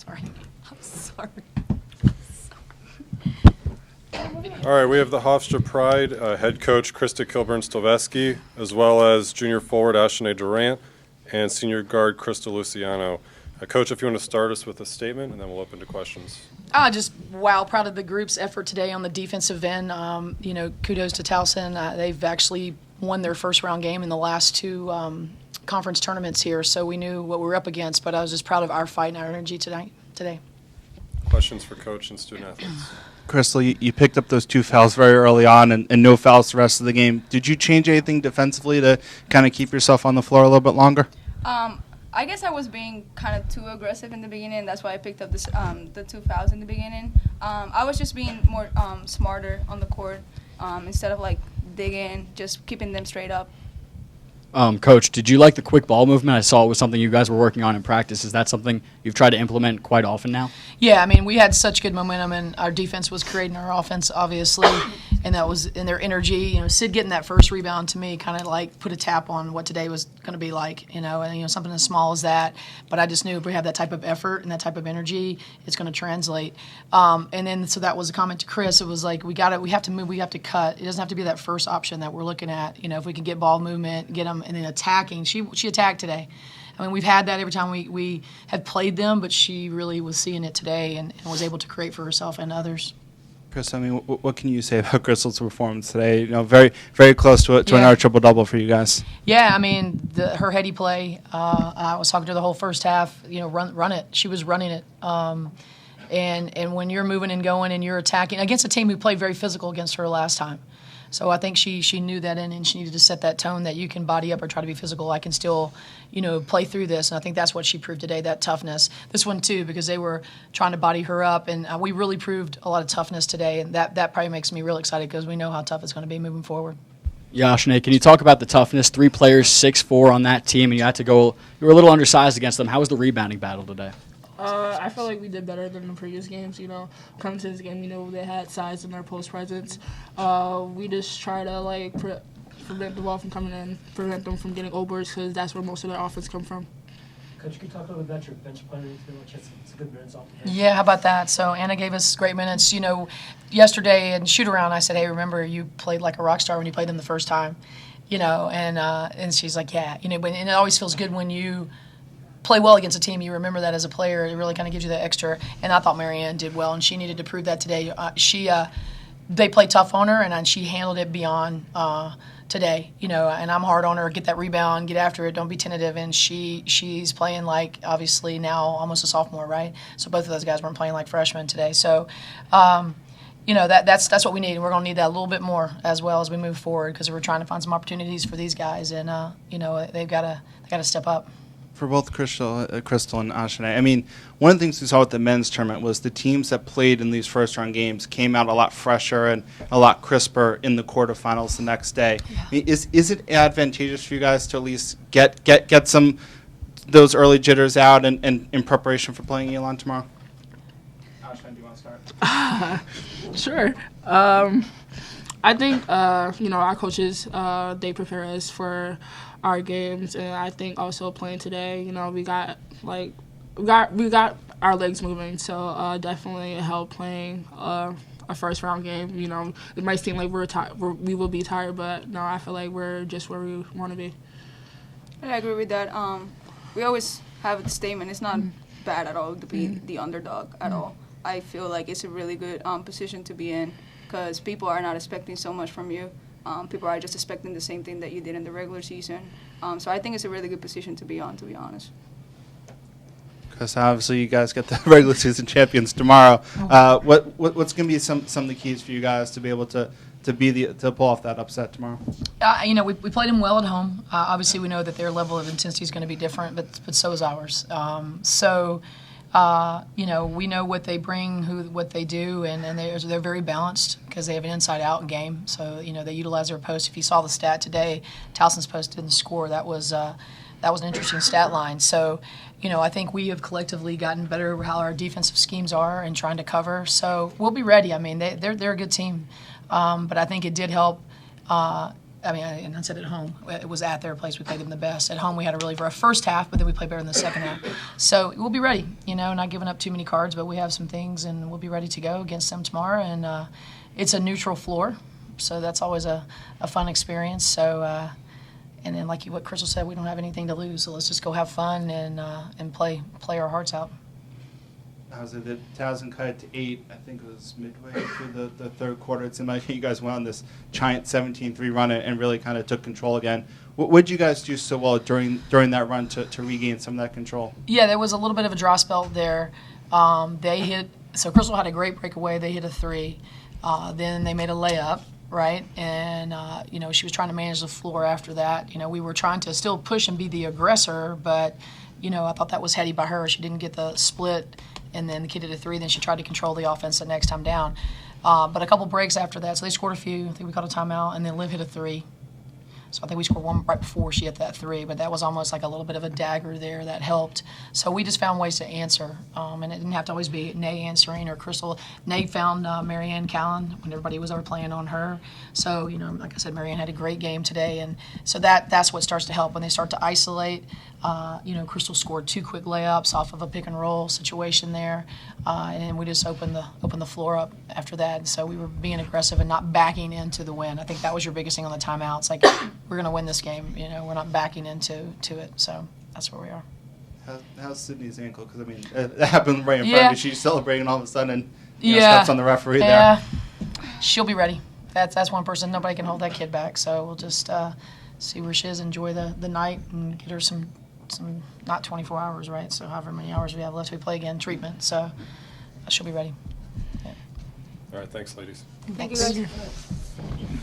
Sorry. I'm sorry. All right, we have the Hofstra Pride head coach Krista Kilburn-Stilveski, as well as junior forward Ashanae Durant and senior guard Krista Luciano. Coach, if you want to start us with a statement, and then we'll open to questions. Just proud of the group's effort today on the defensive end. Kudos to Towson. They've actually won their first round game in the last two conference tournaments here, so we knew what we were up against, but I was just proud of our fight and our energy today. Questions for coach and student athletes? Crystal, you picked up those 2 fouls very early on and no fouls the rest of the game. Did you change anything defensively to kind of keep yourself on the floor a little bit longer? I guess I was being kind of too aggressive in the beginning. That's why I picked up the 2 fouls in the beginning. I was just being more smarter on the court instead of like digging, just keeping them straight up. Coach, did you like the quick ball movement? I saw it was something you guys were working on in practice. Is that something you've tried to implement quite often now? Yeah, I mean, we had such good momentum, and our defense was creating our offense, obviously, and that was in their energy. Sid getting that first rebound to me kind of like put a tap on what today was going to be like, and something as small as that. But I just knew if we have that type of effort and that type of energy, it's going to translate. And then so that was a comment to Chris. It was like we have to move, we have to cut. It doesn't have to be that first option that we're looking at. If we can get ball movement, get them, and then attacking. She attacked today. I mean, we've had that every time we have played them, but she really was seeing it today and was able to create for herself and others. Chris, I mean, what can you say about Crystal's performance today? Very, very close to another triple-double for you guys. Yeah, I mean, her heady play. I was talking to her the whole first half. Run it. She was running it. And when you're moving and going and you're attacking against a team who played very physical against her last time. So I think she knew that and she needed to set that tone that you can body up or try to be physical. I can still, play through this. And I think that's what she proved today, that toughness. This one, too, because they were trying to body her up. And we really proved a lot of toughness today. And that probably makes me real excited because we know how tough it's going to be moving forward. Yeah, Ashanae, can you talk about the toughness? 3 players, 6'4" on that team, and you were a little undersized against them. How was the rebounding battle today? I felt like we did better than the previous games. Coming to this game, they had size in their post presence. We just try to prevent the ball from coming in, prevent them from getting overs because that's where most of their offense come from. Coach, can you talk a little bit about your bench player? It's good minutes off the bench. Yeah, how about that? So Anna gave us great minutes. Yesterday in shoot-around, I said, hey, remember you played like a rock star when you played them the first time, and she's like, yeah. And it always feels good when you play well against a team. You remember that as a player. It really kind of gives you that extra. And I thought Marianne did well, and she needed to prove that today. They played tough on her, and she handled it beyond today. And I'm hard on her. Get that rebound, get after it. Don't be tentative. And she's playing like obviously now almost a sophomore, right? So both of those guys weren't playing like freshmen today. So. That's what we need, and we're going to need that a little bit more as well as we move forward because we're trying to find some opportunities for these guys, and they've got to step up. For both Crystal and Ashanae, I mean, one of the things we saw with the men's tournament was the teams that played in these first-round games came out a lot fresher and a lot crisper in the quarterfinals the next day. Yeah. I mean, is it advantageous for you guys to at least get some those early jitters out and in preparation for playing Elon tomorrow? Ashanae, do you want to start? Sure. I think our coaches they prepare us for our games, and I think also playing today, we got our legs moving, so definitely it helped playing a first round game. It might seem like we will be tired, but no, I feel like we're just where we want to be. I agree with that. We always have the statement. It's not bad at all to be the underdog at all. I feel like it's a really good position to be in because people are not expecting so much from you. People are just expecting the same thing that you did in the regular season. So I think it's a really good position to be on, to be honest. Because obviously you guys get the regular season champions tomorrow. What's going to be some of the keys for you guys to be able to pull off that upset tomorrow? We played them well at home. Obviously, we know that their level of intensity is going to be different, but so is ours. We know what they bring, what they do, and they're very balanced because they have an inside-out game. So they utilize their post. If you saw the stat today, Towson's post didn't score. That was an interesting stat line. So I think we have collectively gotten better how our defensive schemes are and trying to cover. So we'll be ready. I mean, they're a good team, but I think it did help. and I said at home. It was at their place we played them the best. At home we had a really rough first half, but then we played better in the second half. So we'll be ready, not giving up too many cards, but we have some things, and we'll be ready to go against them tomorrow. And it's a neutral floor, so that's always a fun experience. So, and then like what Crystal said, we don't have anything to lose, so let's just go have fun and play our hearts out. How's it? The Towson cut it to 8. I think it was midway through the third quarter. It seemed like you guys went on this giant 17-3 run and really kind of took control again. What did you guys do so well during that run to regain some of that control? Yeah, there was a little bit of a dry spell there. So Crystal had a great breakaway. They hit a 3. Then they made a layup, right? And, she was trying to manage the floor after that. We were trying to still push and be the aggressor, but, I thought that was heady by her. She didn't get the split, and then the kid hit a 3. Then she tried to control the offense the next time down. But a couple breaks after that, so they scored a few. I think we got a timeout, and then Liv hit a 3. So I think we scored one right before she hit that 3, but that was almost like a little bit of a dagger there that helped. So we just found ways to answer, and it didn't have to always be Nay answering or Crystal. Nay found Marianne Callan when everybody was over playing on her. So, like I said, Marianne had a great game today, and so that's what starts to help when they start to isolate. Crystal scored 2 quick layups off of a pick and roll situation there, and then we just opened the floor up after that. And so we were being aggressive and not backing into the win. I think that was your biggest thing on the timeouts. Like, we're going to win this game. We're not backing into it. So that's where we are. How's Sydney's ankle? Because that happened right in front of you. She's celebrating all of a sudden. Steps on the referee there. She'll be ready. That's one person. Nobody can hold that kid back. So we'll just see where she is, enjoy the night, and get her some not 24 hours, right? So however many hours we have left, we play again treatment. So she'll be ready. Yeah. All right, thanks, ladies. Thanks. Thank you guys.